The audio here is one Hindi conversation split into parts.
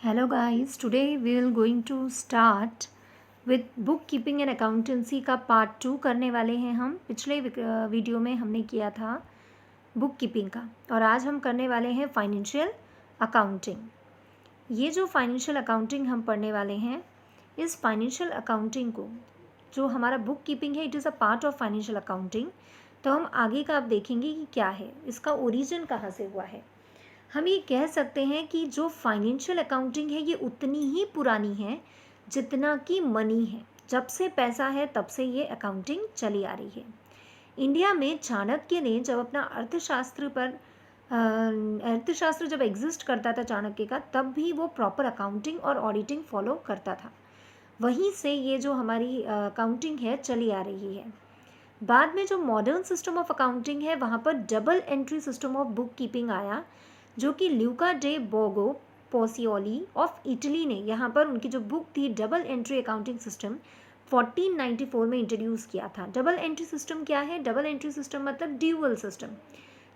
Hello guys, today we will going to start with book keeping and accountancy का पार्ट 2 करने वाले हैं हम। पिछले वीडियो में हमने किया था बुक कीपिंग का और आज हम करने वाले हैं फाइनेंशियल अकाउंटिंग। ये जो फाइनेंशियल अकाउंटिंग हम पढ़ने वाले हैं, इस फाइनेंशियल अकाउंटिंग को जो हमारा बुक कीपिंग है, it is a part of financial accounting. तो हम आगे का आप देखेंगे कि क्या है, इसका ओरिजिन कहाँ से हुआ है। हम ये कह सकते हैं कि जो फाइनेंशियल अकाउंटिंग है ये उतनी ही पुरानी है जितना कि मनी है। जब से पैसा है तब से ये अकाउंटिंग चली आ रही है। इंडिया में चाणक्य ने जब अपना अर्थशास्त्र जब एग्जिस्ट करता था चाणक्य का, तब भी वो प्रॉपर अकाउंटिंग और ऑडिटिंग फॉलो करता था। वहीं से ये जो हमारी अकाउंटिंग है चली आ रही है। बाद में जो मॉडर्न सिस्टम ऑफ अकाउंटिंग है, वहाँ पर double entry system of book keeping आया, जो कि Luca day Bogo पोसियोली of Italy ने यहाँ पर उनकी जो बुक थी डबल एंट्री अकाउंटिंग सिस्टम 1494 में इंट्रोड्यूस किया था। डबल एंट्री सिस्टम क्या है? डबल एंट्री सिस्टम मतलब ड्यूअल सिस्टम,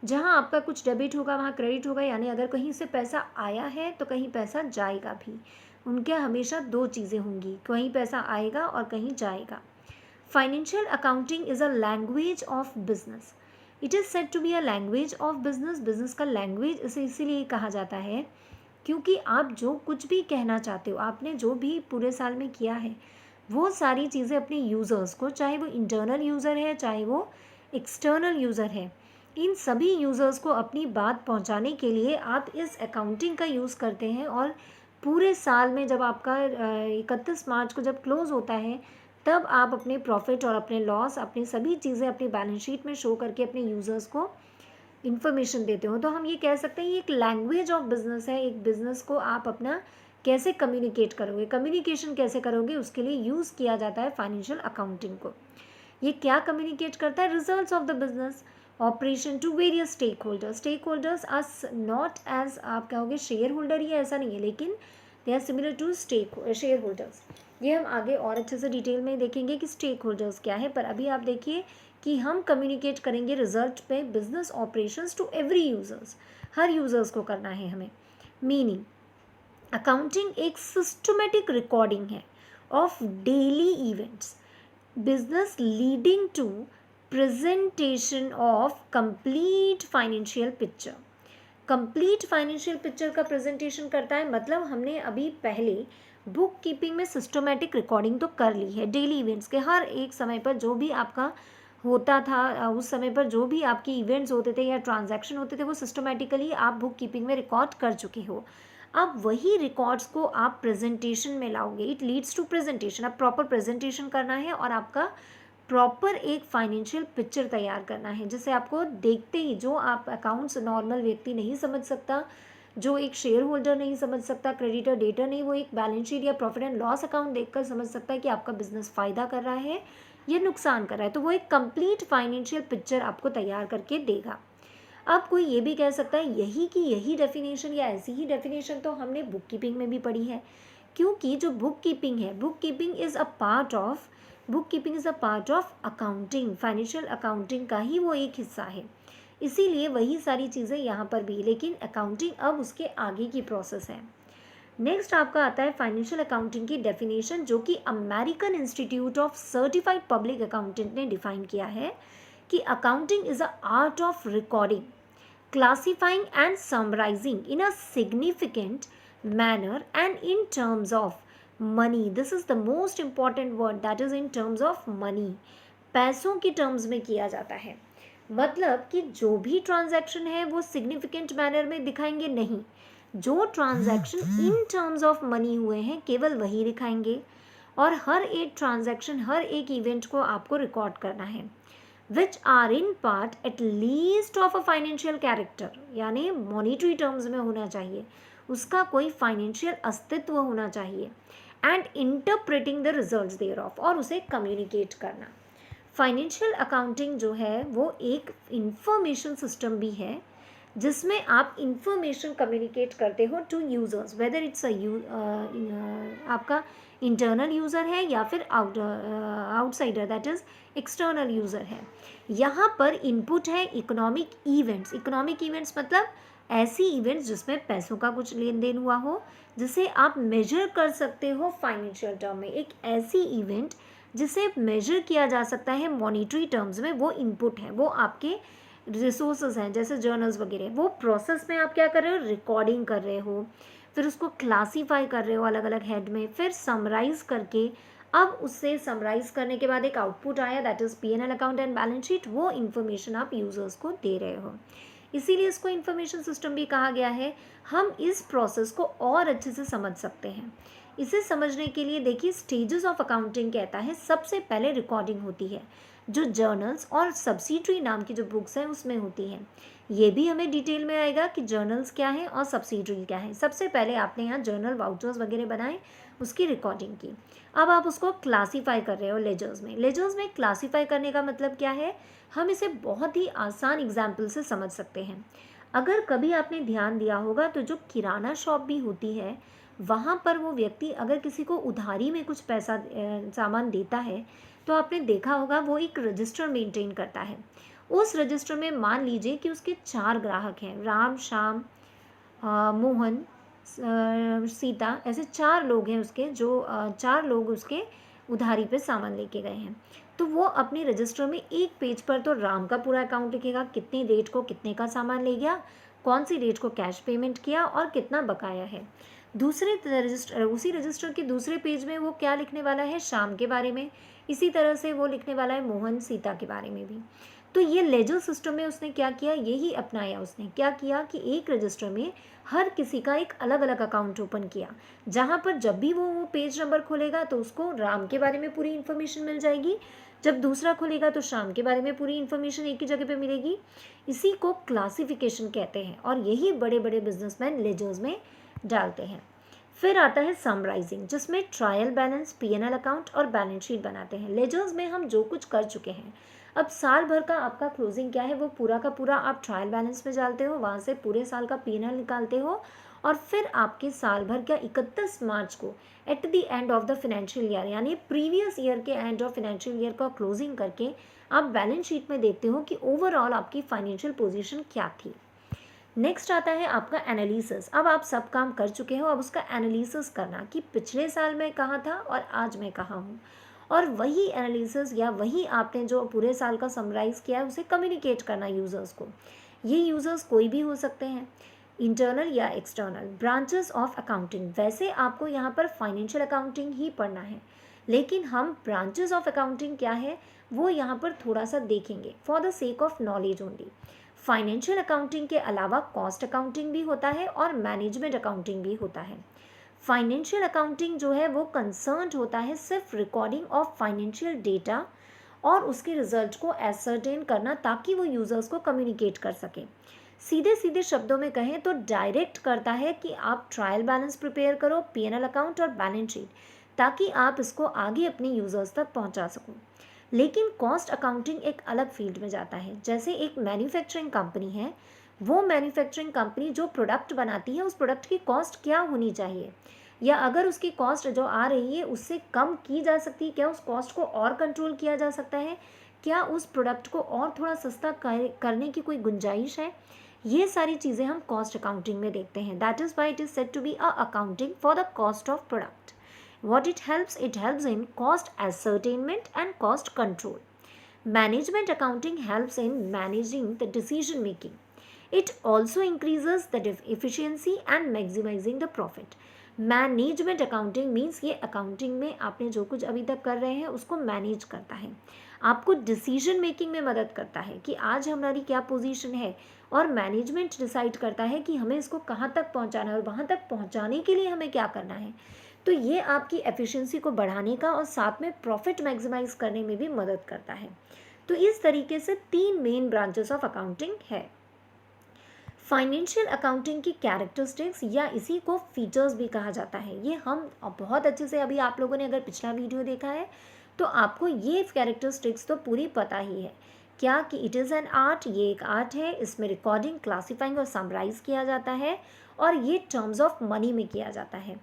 जहाँ आपका कुछ डेबिट होगा वहाँ क्रेडिट होगा, यानी अगर कहीं से पैसा आया है तो कहीं पैसा जाएगा भी। उनके हमेशा दो चीज़ें होंगी, कहीं पैसा आएगा और कहीं जाएगा। Financial accounting is a language of business. It is said to be a language of business. Business का लैंग्वेज इसे इसीलिए कहा जाता है क्योंकि आप जो कुछ भी कहना चाहते हो, आपने जो भी पूरे साल में किया है, वो सारी चीज़ें अपने यूज़र्स को, चाहे वो इंटरनल यूज़र है चाहे वो एक्सटर्नल यूज़र है, इन सभी यूज़र्स को अपनी बात पहुंचाने के लिए आप इस अकाउंटिंग का यूज़ करते हैं। और पूरे साल में जब आपका 31 मार्च को जब क्लोज़ होता है, तब आप अपने प्रॉफिट और अपने लॉस, अपनी सभी चीज़ें अपनी बैलेंस शीट में शो करके अपने यूज़र्स को इन्फॉर्मेशन देते हो। तो हम ये कह सकते हैं ये एक लैंग्वेज ऑफ बिजनेस है। एक बिजनेस को आप अपना कैसे कम्युनिकेट करोगे, कम्युनिकेशन कैसे करोगे, उसके लिए यूज़ किया जाता है फाइनेंशियल अकाउंटिंग को। ये क्या कम्युनिकेट करता है? Results of the business operation to various stake holders. Stake holders are not as आप कहोगे शेयर होल्डर, ही ऐसा नहीं है, लेकिन they are similar to share holders. ये हम आगे और अच्छे से डिटेल में देखेंगे कि स्टेक होल्डर्स क्या है, पर अभी आप देखिए कि हम कम्युनिकेट करेंगे रिजल्ट पे business operations to every users. हर यूजर्स को करना है हमें। मीनिंग अकाउंटिंग एक सिस्टमेटिक रिकॉर्डिंग है of daily events business leading to presentation of complete financial picture. Complete financial picture का प्रेजेंटेशन करता है। मतलब हमने अभी पहले बुक कीपिंग में सिस्टमेटिक रिकॉर्डिंग तो कर ली है डेली इवेंट्स के। हर एक समय पर जो भी आपका होता था, उस समय पर जो भी आपके इवेंट्स होते थे या ट्रांजैक्शन होते थे, वो सिस्टमेटिकली आप बुक कीपिंग में रिकॉर्ड कर चुके हो। अब वही रिकॉर्ड्स को आप प्रेजेंटेशन में लाओगे। It leads to presentation. अब प्रॉपर प्रेजेंटेशन करना है और आपका प्रॉपर एक फाइनेंशियल पिक्चर तैयार करना है, जिसे आपको देखते ही जो आप अकाउंट्स नॉर्मल व्यक्ति नहीं समझ सकता, जो एक शेयर होल्डर नहीं समझ सकता, क्रेडिटर डेटर नहीं, वो एक बैलेंस शीट या प्रॉफिट एंड लॉस अकाउंट देखकर समझ सकता है कि आपका बिजनेस फ़ायदा कर रहा है या नुकसान कर रहा है। तो वो एक कंप्लीट फाइनेंशियल पिक्चर आपको तैयार करके देगा। अब कोई ये भी कह सकता है यही की यही डेफिनेशन या ऐसी ही डेफिनेशन तो हमने बुक कीपिंग में भी पढ़ी है, क्योंकि जो बुक कीपिंग है, book keeping is a part of accounting. Financial accounting का ही वो एक हिस्सा है, इसीलिए वही सारी चीज़ें यहाँ पर भी, लेकिन अकाउंटिंग अब उसके आगे की प्रोसेस है। नेक्स्ट आपका आता है फाइनेंशियल अकाउंटिंग की डेफिनेशन, जो कि American institute of certified public accountant ने डिफाइन किया है कि accounting is a art of recording, classifying and summarizing in a significant manner and in terms of money. This is the most important word, that is in terms of money. पैसों की टर्म्स में किया जाता है। मतलब कि जो भी ट्रांजैक्शन है वो सिग्निफिकेंट मैनर में दिखाएंगे नहीं, जो transaction in terms of money हुए हैं केवल वही दिखाएंगे। और हर एक ट्रांजैक्शन, हर एक इवेंट को आपको रिकॉर्ड करना है, which are in part at least of a financial character, यानी मॉनिटरी टर्म्स में होना चाहिए, उसका कोई फाइनेंशियल अस्तित्व होना चाहिए। And interpreting the results thereof, और उसे कम्युनिकेट करना। फाइनेंशियल अकाउंटिंग जो है वो एक इंफॉर्मेशन सिस्टम भी है, जिसमें आप इंफॉर्मेशन कम्युनिकेट करते हो टू यूजर्स, वेदर इट्स आपका इंटरनल यूज़र है या फिर outsider, that is external user है। यहाँ पर इनपुट है इकोनॉमिक इवेंट्स। इकोनॉमिक इवेंट्स मतलब ऐसी इवेंट्स जिसमें पैसों का कुछ लेन देन हुआ हो, जिसे आप मेजर कर सकते हो फाइनेंशियल टर्म में। एक ऐसी इवेंट जिसे मेजर किया जा सकता है मॉनिटरी टर्म्स में, वो इनपुट है, वो आपके रिसोर्सेज हैं, जैसे जर्नल्स वगैरह। वो प्रोसेस में आप क्या कर रहे हो, रिकॉर्डिंग कर रहे हो, फिर उसको क्लासीफाई कर रहे हो अलग अलग हेड में, फिर समराइज करके, अब उससे समराइज करने के बाद एक आउटपुट आया, that is P&L account and balance sheet. वो इन्फॉर्मेशन आप यूजर्स को दे रहे हो, इसीलिए इसको इंफॉर्मेशन सिस्टम भी कहा गया है। हम इस प्रोसेस को और अच्छे से समझ सकते हैं। इसे समझने के लिए देखिए, स्टेजेस ऑफ अकाउंटिंग कहता है सबसे पहले रिकॉर्डिंग होती है, जो जर्नल्स और सब्सिडरी नाम की जो बुक्स हैं उसमें होती हैं। ये भी हमें डिटेल में आएगा कि जर्नल्स क्या हैं और सब्सिडरी क्या है। सबसे पहले आपने यहाँ जर्नल वाउचर्स वगैरह बनाए, उसकी रिकॉर्डिंग की। अब आप उसको क्लासीफाई कर रहे हो लेजर्स में। लेजर्स में क्लासीफाई करने का मतलब क्या है, हम इसे बहुत ही आसान एग्जाम्पल से समझ सकते हैं। अगर कभी आपने ध्यान दिया होगा तो जो किराना शॉप भी होती है, वहाँ पर वो व्यक्ति अगर किसी को उधारी में कुछ पैसा सामान देता है, तो आपने देखा होगा वो एक रजिस्टर मेंटेन करता है। उस रजिस्टर में मान लीजिए कि उसके 4 ग्राहक हैं, राम, श्याम, मोहन, सीता, ऐसे 4 लोग हैं उसके, जो 4 लोग उसके उधारी पे सामान लेके गए हैं। तो वो अपने रजिस्टर में एक पेज पर तो राम का पूरा अकाउंट लिखेगा, कितनी डेट को कितने का सामान ले गया, कौन सी डेट को कैश पेमेंट किया और कितना बकाया है। दूसरे रजिस्टर, उसी रजिस्टर के दूसरे पेज में वो क्या लिखने वाला है, शाम के बारे में। इसी तरह से वो लिखने वाला है मोहन, सीता के बारे में भी। तो ये लेजर सिस्टम में उसने क्या किया, यही अपनाया। उसने क्या किया कि एक रजिस्टर में हर किसी का एक अलग अलग अकाउंट ओपन किया, जहाँ पर जब भी वो पेज नंबर खोलेगा तो उसको राम के बारे में पूरी इन्फॉर्मेशन मिल जाएगी, जब दूसरा खोलेगा तो शाम के बारे में पूरी इन्फॉर्मेशन एक ही जगह पे मिलेगी। इसी को क्लासिफिकेशन कहते हैं, और यही बड़े बड़े बिजनेसमैन लेजर्स में डालते हैं। फिर आता है समराइजिंग, जिसमें ट्रायल बैलेंस, P&L अकाउंट और बैलेंस शीट बनाते हैं। लेजर्स में हम जो कुछ कर चुके हैं, अब साल भर का आपका क्लोजिंग क्या है, वो पूरा का पूरा आप ट्रायल बैलेंस में डालते हो, वहाँ से पूरे साल का P&L निकालते हो, और फिर आपके साल भर का 31 मार्च को at the end of the financial year, यानी प्रीवियस ईयर के एंड ऑफ फाइनेंशियल ईयर का क्लोजिंग करके आप बैलेंस शीट में देखते हो कि ओवरऑल आपकी फाइनेंशियल पोजीशन क्या थी। नेक्स्ट आता है आपका एनालिसिस। अब आप सब काम कर चुके हो, अब उसका एनालिसिस करना कि पिछले साल मैं कहाँ था और आज मैं कहाँ हूँ, और वही एनालिसिस या वही आपने जो पूरे साल का समराइज किया है उसे कम्युनिकेट करना यूज़र्स को। ये यूज़र्स कोई भी हो सकते हैं, इंटरनल या एक्सटर्नल। ब्रांचेस ऑफ अकाउंटिंग, वैसे आपको यहाँ पर फाइनेंशियल अकाउंटिंग ही पढ़ना है, लेकिन हम ब्रांचेस ऑफ अकाउंटिंग क्या है वो यहाँ पर थोड़ा सा देखेंगे for the sake of knowledge only. Financial accounting के अलावा कॉस्ट अकाउंटिंग भी होता है और मैनेजमेंट अकाउंटिंग भी होता है। फाइनेंशियल अकाउंटिंग जो है वो कंसर्न्ड होता है सिर्फ रिकॉर्डिंग ऑफ फाइनेंशियल डेटा और उसके रिजल्ट को एसर्टेन करना, ताकि वो यूज़र्स को कम्युनिकेट कर सके। सीधे सीधे शब्दों में कहें तो डायरेक्ट करता है कि आप ट्रायल बैलेंस प्रिपेयर करो, P&L अकाउंट और बैलेंस शीट, ताकि आप इसको आगे अपने यूज़र्स तक पहुंचा सको। लेकिन कॉस्ट अकाउंटिंग एक अलग फील्ड में जाता है। जैसे एक मैन्युफैक्चरिंग कंपनी है, वो मैन्युफैक्चरिंग कंपनी जो प्रोडक्ट बनाती है उस प्रोडक्ट की कॉस्ट क्या होनी चाहिए, या अगर उसकी कॉस्ट जो आ रही है उससे कम की जा सकती है, क्या उस कॉस्ट को और कंट्रोल किया जा सकता है, क्या उस प्रोडक्ट को और थोड़ा सस्ता करने की कोई गुंजाइश है। ये सारी चीज़ें हम कॉस्ट अकाउंटिंग में देखते हैं। That is why it is said to be a accounting for the cost of product. What it helps in cost ascertainment and cost control. Management accounting helps in managing the decision making. It also increases the efficiency and maximizing the profit. Management accounting means ये अकाउंटिंग में आपने जो कुछ अभी तक कर रहे हैं उसको मैनेज करता है, आपको डिसीजन मेकिंग में मदद करता है कि आज हमारी क्या पोजीशन है, और मैनेजमेंट डिसाइड करता है कि हमें इसको कहाँ तक पहुँचाना है और वहाँ तक पहुँचाने के लिए हमें क्या करना है। तो ये आपकी एफिशिएंसी को बढ़ाने का और साथ में प्रॉफिट मैक्सिमाइज करने में भी मदद करता है। तो इस तरीके से 3 मेन ब्रांचेस ऑफ अकाउंटिंग है। फाइनेंशियल अकाउंटिंग की कैरेक्टरिस्टिक्स या इसी को फीचर्स भी कहा जाता है। ये हम बहुत अच्छे से, अभी आप लोगों ने अगर पिछला वीडियो देखा है तो आपको ये कैरेक्टरिस्टिक्स तो पूरी पता ही है क्या कि इट इज़ एन आर्ट, ये एक आर्ट है, इसमें रिकॉर्डिंग, क्लासीफाइंग और समराइज किया जाता है, और ये टर्म्स ऑफ मनी में किया जाता है।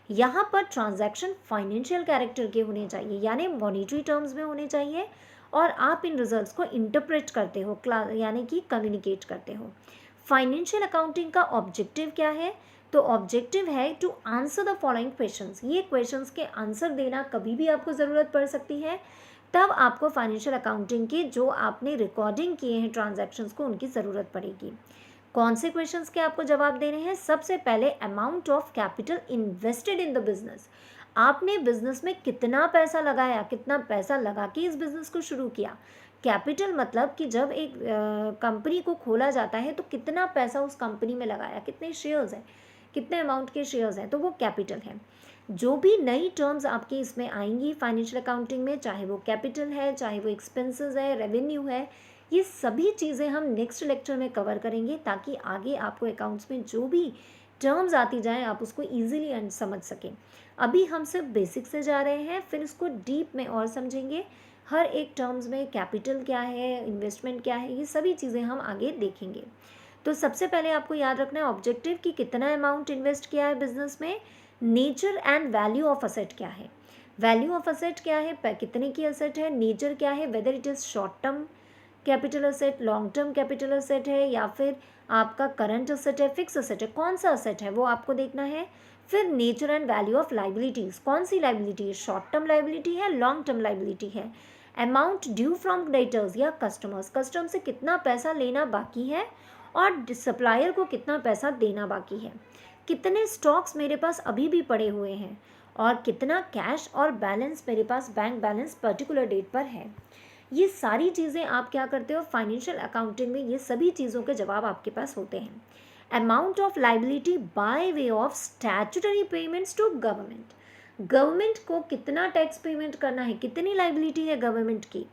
यहाँ पर ट्रांजैक्शन फाइनेंशियल कैरेक्टर के होने चाहिए, यानी मॉनिटरी टर्म्स में होने चाहिए, और आप इन रिजल्ट्स को इंटरप्रेट करते हो, यानी कि कम्युनिकेट करते हो। फाइनेंशियल अकाउंटिंग का ऑब्जेक्टिव क्या है? तो ऑब्जेक्टिव है to answer the following questions. ये क्वेश्चंस के आंसर देना कभी भी आपको ज़रूरत पड़ सकती है, तब आपको फाइनेंशियल अकाउंटिंग के जो आपने रिकॉर्डिंग किए हैं ट्रांजैक्शंस को, उनकी ज़रूरत पड़ेगी। कौन से क्वेश्चंस के आपको जवाब देने हैं? सबसे पहले amount of capital invested in the business. आपने बिजनेस में कितना पैसा लगाया, कितना पैसा लगा के इस बिजनेस को शुरू किया। कैपिटल मतलब कि जब एक कंपनी को खोला जाता है तो कितना पैसा उस कंपनी में लगाया, कितने शेयर्स हैं, कितने अमाउंट के शेयर्स हैं, तो वो कैपिटल है। जो भी नई टर्म्स आपके इसमें आएंगी फाइनेंशियल अकाउंटिंग में, चाहे वो कैपिटल है, चाहे वो एक्सपेंसेस है, रेवेन्यू है, ये सभी चीज़ें हम नेक्स्ट लेक्चर में कवर करेंगे, ताकि आगे आपको अकाउंट्स में जो भी टर्म्स आती जाएं आप उसको ईजिली समझ सकें। अभी हम सिर्फ बेसिक से जा रहे हैं, फिर इसको डीप में और समझेंगे। हर एक टर्म्स में कैपिटल क्या है, इन्वेस्टमेंट क्या है, ये सभी चीज़ें हम आगे देखेंगे। तो सबसे पहले आपको याद रखना है ऑब्जेक्टिव कि कितना अमाउंट इन्वेस्ट किया है बिजनेस में। Nature and value of asset क्या है, वैल्यू ऑफ असेट क्या है, कितने की असेट है, नेचर क्या है, whether it is short term capital asset, long term capital asset है, या फिर आपका करंट असेट है, फिक्स असेट है, कौन सा असेट है वो आपको देखना है। फिर nature and value of liabilities, कौन सी लाइबिलिटी है, शॉर्ट टर्म लाइबिलिटी है, लॉन्ग टर्म लाइबिलिटी है। अमाउंट ड्यू फ्रॉम क्रेडिटर्स या कस्टमर्स, कस्टमर से कितना पैसा लेना बाकी है और सप्लायर को कितना पैसा देना बाकी है। कितने स्टॉक्स मेरे पास अभी भी पड़े हुए हैं, और कितना कैश और बैलेंस मेरे पास, बैंक बैलेंस पर्टिकुलर डेट पर है। ये सारी चीज़ें आप क्या करते हो फाइनेंशियल अकाउंटिंग में, ये सभी चीज़ों के जवाब आपके पास होते हैं। Amount of liability by way of statutory payments to government, government को कितना टैक्स पेमेंट करना है, कितनी लाइबिलिटी है गवर्नमेंट की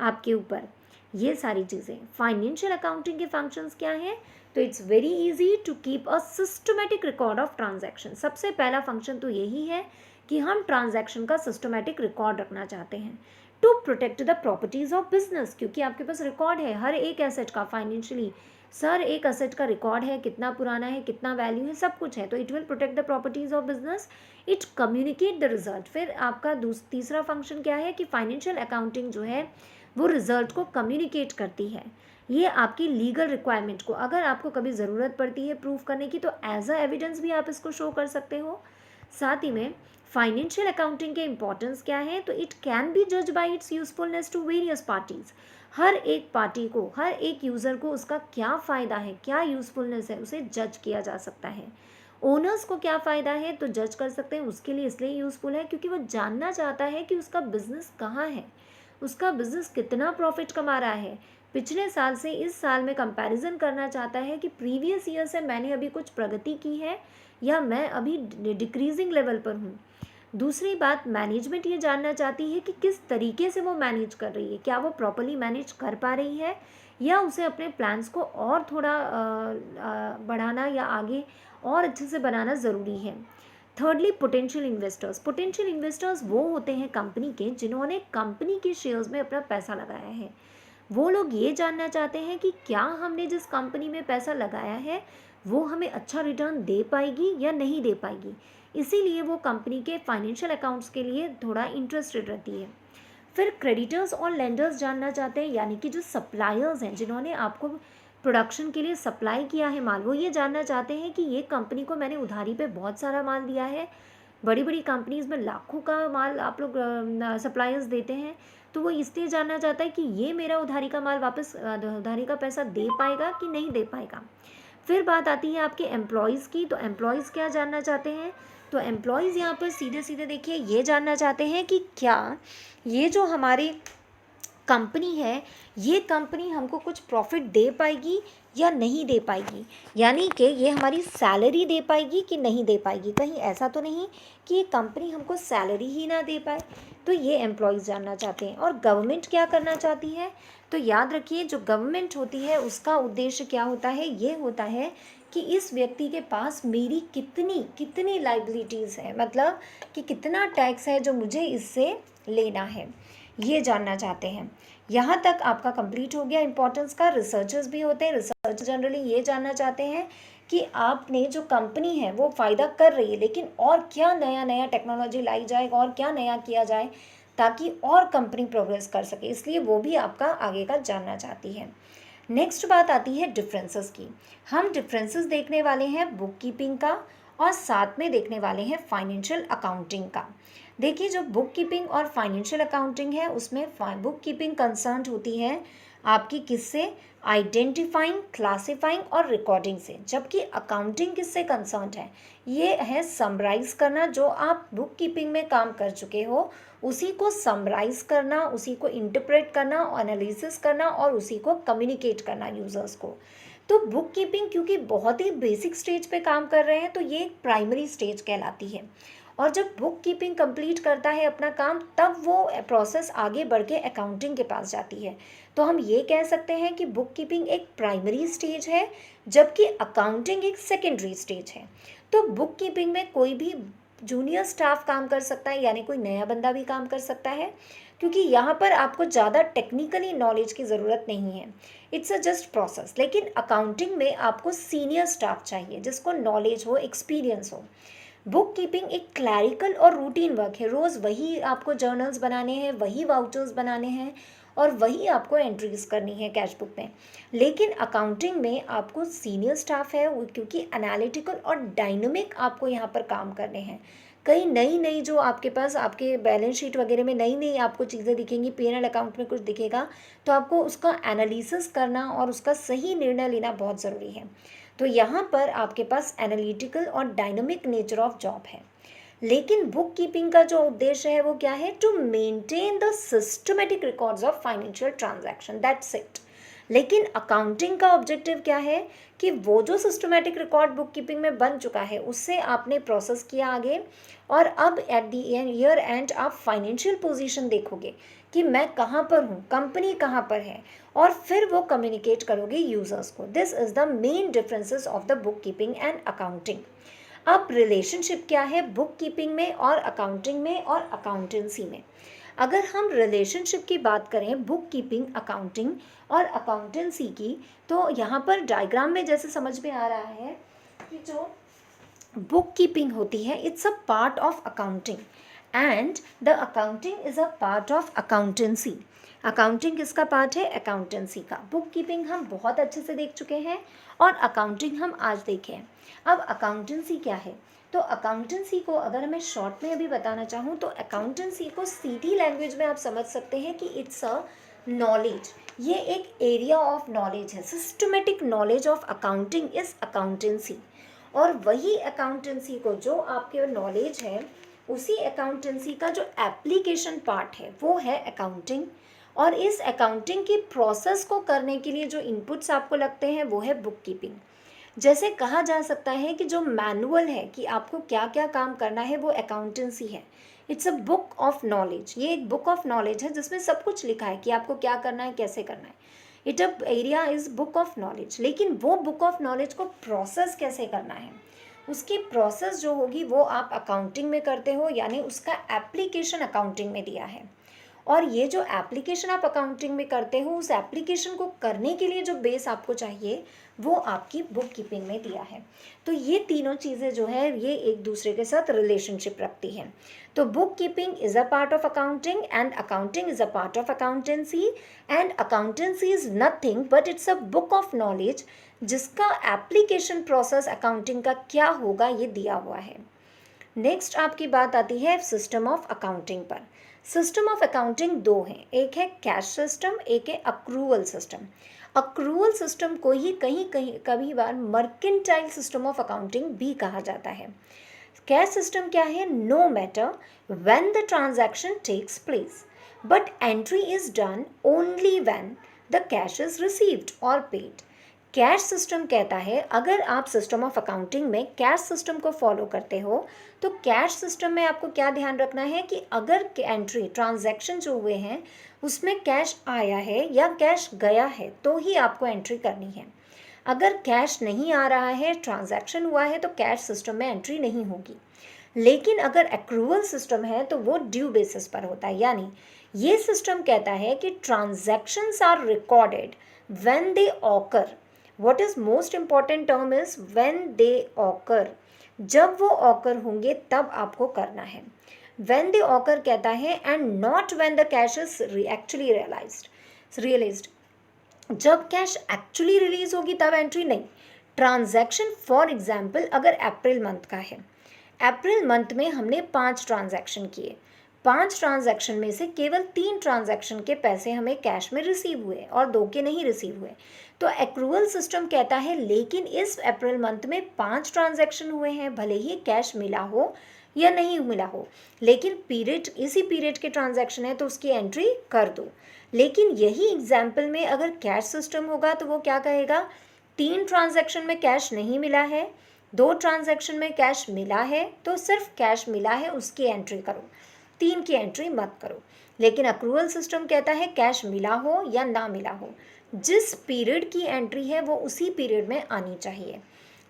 आपके ऊपर, ये सारी चीज़ें। फाइनेंशियल अकाउंटिंग के फंक्शंस क्या हैं? तो it's very easy to keep a systematic record of transaction. सबसे पहला फंक्शन तो यही है कि हम ट्रांजैक्शन का सिस्टमेटिक रिकॉर्ड रखना चाहते हैं। To protect the properties of business, क्योंकि आपके पास रिकॉर्ड है हर एक एसेट का, फाइनेंशियली सर एक एसेट का रिकॉर्ड है, कितना पुराना है, कितना वैल्यू है, सब कुछ है, तो it will protect the properties of business, it communicate the result. फिर आपका तीसरा फंक्शन क्या है कि फाइनेंशियल अकाउंटिंग जो है वो रिजल्ट को कम्युनिकेट करती है। ये आपकी लीगल रिक्वायरमेंट को, अगर आपको कभी ज़रूरत पड़ती है प्रूफ करने की, तो एज अ एविडेंस भी आप इसको शो कर सकते हो। साथ ही में फाइनेंशियल अकाउंटिंग के इंपॉर्टेंस क्या है? तो इट कैन बी जज by its usefulness to various parties. हर एक पार्टी को, हर एक यूज़र को उसका क्या फ़ायदा है, क्या यूज़फुलनेस है, उसे जज किया जा सकता है। ओनर्स को क्या फ़ायदा है तो जज कर सकते हैं, उसके लिए इसलिए यूज़फुल है क्योंकि वो जानना चाहता है कि उसका बिजनेस कहाँ है, उसका बिजनेस कितना प्रॉफिट कमा रहा है, पिछले साल से इस साल में कंपैरिजन करना चाहता है कि प्रीवियस ईयर से मैंने अभी कुछ प्रगति की है या मैं अभी डिक्रीजिंग लेवल पर हूँ। दूसरी बात, मैनेजमेंट ये जानना चाहती है कि किस तरीके से वो मैनेज कर रही है, क्या वो प्रॉपर्ली मैनेज कर पा रही है या उसे अपने प्लान्स को और थोड़ा बढ़ाना या आगे और अच्छे से बनाना ज़रूरी है। Thirdly, potential investors. Potential investors वो होते हैं कंपनी के जिन्होंने कंपनी के शेयर्स में अपना पैसा लगाया है। वो लोग ये जानना चाहते हैं कि क्या हमने जिस कंपनी में पैसा लगाया है वो हमें अच्छा रिटर्न दे पाएगी या नहीं दे पाएगी, इसीलिए वो कंपनी के फाइनेंशियल अकाउंट्स के लिए थोड़ा इंटरेस्टेड रहती है। फिर क्रेडिटर्स और लेंडर्स जानना चाहते हैं, यानी कि जो सप्लायर्स हैं जिन्होंने आपको प्रोडक्शन के लिए सप्लाई किया है माल, वो ये जानना चाहते हैं कि ये कंपनी को मैंने उधारी पे बहुत सारा माल दिया है, बड़ी बड़ी कंपनीज में लाखों का माल आप लोग सप्लायर्स देते हैं, तो वो इसलिए जानना चाहता है कि ये मेरा उधारी का माल वापस, उधारी का पैसा दे पाएगा कि नहीं दे पाएगा। फिर बात आती है आपके एम्प्लॉयज़ की, तो एम्प्लॉयज़ क्या जानना चाहते हैं? तो एम्प्लॉयज़ यहाँ पर सीधे सीधे देखिए ये जानना चाहते हैं कि क्या ये जो हमारी कंपनी है, ये कंपनी हमको कुछ प्रॉफिट दे पाएगी या नहीं दे पाएगी, यानी कि ये हमारी सैलरी दे पाएगी कि नहीं दे पाएगी, कहीं ऐसा तो नहीं कि ये कंपनी हमको सैलरी ही ना दे पाए, तो ये एम्प्लॉयज़ जानना चाहते हैं। और गवर्नमेंट क्या करना चाहती है? तो याद रखिए जो गवर्नमेंट होती है उसका उद्देश्य क्या होता है? ये होता है कि इस व्यक्ति के पास मेरी कितनी कितनी लाइबिलिटीज़ है, मतलब कि कितना टैक्स है जो मुझे इससे लेना है, ये जानना चाहते हैं। यहाँ तक आपका कंप्लीट हो गया इंपॉर्टेंस का। रिसर्चर्स भी होते हैं, रिसर्च जनरली ये जानना चाहते हैं कि आपने जो कंपनी है वो फ़ायदा कर रही है, लेकिन और क्या नया नया टेक्नोलॉजी लाई जाए और क्या नया किया जाए ताकि और कंपनी प्रोग्रेस कर सके, इसलिए वो भी आपका आगे का जानना चाहती है। नेक्स्ट बात आती है डिफरेंसेस की। हम डिफरेंसेस देखने वाले हैं बुक कीपिंग का और साथ में देखने वाले हैं फाइनेंशियल अकाउंटिंग का। देखिए, जो बुक कीपिंग और फाइनेंशियल अकाउंटिंग है उसमें बुक कीपिंग कंसर्न होती है आपकी किससे, आइडेंटिफाइंग, क्लासिफाइंग और रिकॉर्डिंग से, जबकि अकाउंटिंग किससे कंसर्न है, ये है समराइज करना। जो आप बुक कीपिंग में काम कर चुके हो उसी को समराइज करना, उसी को इंटरप्रेट करना, एनालिसिस करना और उसी को कम्युनिकेट करना यूज़र्स को। तो बुक कीपिंग क्योंकि बहुत ही बेसिक स्टेज पे काम कर रहे हैं तो ये एक प्राइमरी स्टेज कहलाती है। और जब बुक कीपिंग कंप्लीट करता है अपना काम तब वो प्रोसेस आगे बढ़ के अकाउंटिंग के पास जाती है। तो हम ये कह सकते हैं कि बुक कीपिंग एक प्राइमरी स्टेज है जबकि अकाउंटिंग एक सेकेंडरी स्टेज है। तो बुक कीपिंग में कोई भी जूनियर स्टाफ काम कर सकता है, यानी कोई नया बंदा भी काम कर सकता है, क्योंकि यहाँ पर आपको ज़्यादा टेक्निकली नॉलेज की ज़रूरत नहीं है, इट्स अ जस्ट प्रोसेस। लेकिन अकाउंटिंग में आपको सीनियर स्टाफ चाहिए जिसको नॉलेज हो, एक्सपीरियंस हो। बुक कीपिंग एक क्लैरिकल और रूटीन वर्क है, रोज़ वही आपको जर्नल्स बनाने हैं, वही वाउचर्स बनाने हैं और वही आपको एंट्रीज करनी है कैश बुक में। लेकिन अकाउंटिंग में आपको सीनियर स्टाफ है क्योंकि एनालिटिकल और डायनामिक आपको यहाँ पर काम करने हैं। कई नई नई जो आपके पास आपके बैलेंस शीट वगैरह में नई नई आपको चीज़ें दिखेंगी, P&L अकाउंट में कुछ दिखेगा तो आपको उसका एनालिसिस करना और उसका सही निर्णय लेना बहुत ज़रूरी है। तो यहाँ पर आपके पास एनालिटिकल और डायनामिक नेचर ऑफ जॉब है। लेकिन बुक कीपिंग का जो उद्देश्य है वो क्या है, to maintain the systematic records of financial transaction, that's it. लेकिन अकाउंटिंग का ऑब्जेक्टिव क्या है कि वो जो सिस्टमेटिक रिकॉर्ड बुक कीपिंग में बन चुका है उससे आपने प्रोसेस किया आगे और अब एट द ईयर एंड आप फाइनेंशियल पोजीशन देखोगे कि मैं कहाँ पर हूँ, कंपनी कहाँ पर है, और फिर वो कम्युनिकेट करोगे यूजर्स को। This is the main differences of the book keeping and accounting. अब रिलेशनशिप क्या है बुक कीपिंग में और अकाउंटिंग में और अकाउंटेंसी में। अगर हम रिलेशनशिप की बात करें बुक कीपिंग, अकाउंटिंग और अकाउंटेंसी की, तो यहाँ पर डायग्राम में जैसे समझ में आ रहा है कि जो बुक कीपिंग होती है it's a part of accounting and the accounting is a part of accountancy. Accounting किसका पार्ट है, अकाउंटेंसी का। बुक कीपिंग हम बहुत अच्छे से देख चुके हैं और अकाउंटिंग हम आज देखें। अब अकाउंटेंसी क्या है, तो अकाउंटेंसी को अगर मैं शॉर्ट में अभी बताना चाहूँ तो अकाउंटेंसी को सीधी लैंग्वेज में आप समझ सकते हैं कि इट्स अ नॉलेज, ये एक एरिया ऑफ नॉलेज है। Systematic knowledge of accounting is accountancy. और वही अकाउंटेंसी को जो आपके नॉलेज है उसी अकाउंटेंसी का जो एप्लीकेशन पार्ट है वो है अकाउंटिंग। और इस अकाउंटिंग की प्रोसेस को करने के लिए जो इनपुट्स आपको लगते हैं वो है बुक कीपिंग। जैसे कहा जा सकता है कि जो मैनुअल है कि आपको क्या क्या काम करना है वो अकाउंटेंसी है। It's a book of knowledge, ये एक बुक ऑफ नॉलेज है जिसमें सब कुछ लिखा है कि आपको क्या करना है, कैसे करना है। It a area is book of knowledge. लेकिन वो बुक ऑफ नॉलेज को प्रोसेस कैसे करना है, उसकी प्रोसेस जो होगी वो आप अकाउंटिंग में करते हो, यानी उसका एप्लीकेशन अकाउंटिंग में दिया है। और ये जो एप्लीकेशन आप अकाउंटिंग में करते हो उस एप्लीकेशन को करने के लिए जो बेस आपको चाहिए वो आपकी बुक कीपिंग में दिया है। तो ये तीनों चीज़ें जो है ये एक दूसरे के साथ रिलेशनशिप रखती हैं। तो book keeping is a part of accounting and accounting is a part of accountancy and accountancy is nothing but it's a book of knowledge जिसका एप्लीकेशन प्रोसेस अकाउंटिंग का क्या होगा ये दिया हुआ है। नेक्स्ट आपकी बात आती है सिस्टम ऑफ अकाउंटिंग पर। सिस्टम ऑफ अकाउंटिंग दो हैं, एक है कैश सिस्टम, एक है अक्रूवल सिस्टम। अक्रूवल सिस्टम को ही कहीं कहीं कभी बार मर्केंटाइल सिस्टम ऑफ अकाउंटिंग भी कहा जाता है। कैश सिस्टम क्या है, no matter when the transaction takes place but entry is done only when the cash is received और पेड। कैश सिस्टम कहता है अगर आप सिस्टम ऑफ अकाउंटिंग में कैश सिस्टम को फॉलो करते हो तो कैश सिस्टम में आपको क्या ध्यान रखना है कि अगर एंट्री ट्रांजैक्शन जो हुए हैं उसमें कैश आया है या कैश गया है तो ही आपको एंट्री करनी है। अगर कैश नहीं आ रहा है, ट्रांजैक्शन हुआ है, तो कैश सिस्टम में एंट्री नहीं होगी। लेकिन अगर एक्रूवल सिस्टम है तो वो ड्यू बेसिस पर होता है, यानी ये सिस्टम कहता है कि transactions are recorded when they occur. What is most important term is when they occur, जब वो ऑकर होंगे तब आपको करना है। व्हेन दे ऑकर कहता है and not when the cash is actually realised. जब कैश एक्चुअली रिलीज होगी तब एंट्री नहीं। ट्रांजैक्शन फॉर एग्जांपल अगर अप्रैल मंथ का है, अप्रैल मंथ में हमने 5 ट्रांजैक्शन किए, 5 ट्रांजैक्शन में से केवल 3 ट्रांजैक्शन के पैसे हमें कैश में रिसीव हुए और 2 के नहीं रिसीव हुए, तो एक्रूअल सिस्टम कहता है लेकिन इस अप्रैल मंथ में 5 ट्रांजैक्शन हुए हैं, भले ही कैश मिला हो या नहीं मिला हो, लेकिन पीरियड इसी पीरियड के ट्रांजैक्शन है तो उसकी एंट्री कर दो। लेकिन यही एग्जाम्पल में अगर कैश सिस्टम होगा तो वो क्या कहेगा, 3 ट्रांजैक्शन में कैश नहीं मिला है, 2 ट्रांजैक्शन में कैश मिला है, तो सिर्फ कैश मिला है उसकी एंट्री करो, 3 की एंट्री मत करो। लेकिन अक्रूवल सिस्टम कहता है कैश मिला हो या ना मिला हो, जिस पीरियड की एंट्री है वो उसी पीरियड में आनी चाहिए।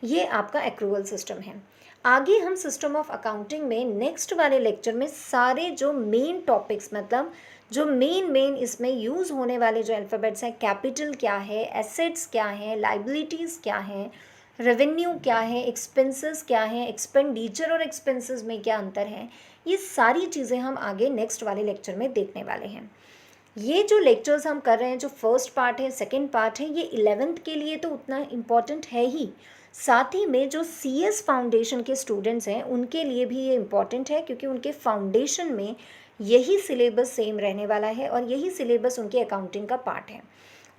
ये आपका अक्रूवल सिस्टम है। आगे हम सिस्टम ऑफ अकाउंटिंग में नेक्स्ट वाले लेक्चर में सारे जो मेन टॉपिक्स, मतलब जो मेन इसमें यूज़ होने वाले जो अल्फ़ाबेट्स हैं, कैपिटल क्या है, एसेट्स क्या हैं, लाइबिलिटीज़ क्या हैं, रेवेन्यू क्या है, एक्सपेंसेस क्या है, एक्सपेंडिचर और एक्सपेंसेस में क्या अंतर है, ये सारी चीज़ें हम आगे नेक्स्ट वाले लेक्चर में देखने वाले हैं। ये जो लेक्चर्स हम कर रहे हैं, जो फर्स्ट पार्ट है, सेकंड पार्ट है, ये 11th के लिए तो उतना इम्पॉर्टेंट है ही, साथ ही में जो CS फाउंडेशन के स्टूडेंट्स हैं उनके लिए भी ये इम्पॉर्टेंट है, क्योंकि उनके फाउंडेशन में यही सिलेबस सेम रहने वाला है और यही सिलेबस उनके अकाउंटिंग का पार्ट है,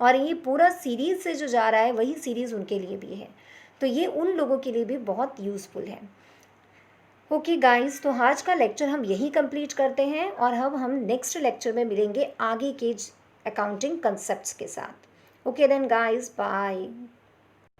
और ये पूरा सीरीज़ से जो जा रहा है वही सीरीज़ उनके लिए भी है, तो ये उन लोगों के लिए भी बहुत यूज़फुल है। ओके गाइस, तो आज का लेक्चर हम यही कंप्लीट करते हैं और अब हम नेक्स्ट लेक्चर में मिलेंगे आगे के अकाउंटिंग कंसेप्ट्स के साथ। Okay then guys, bye.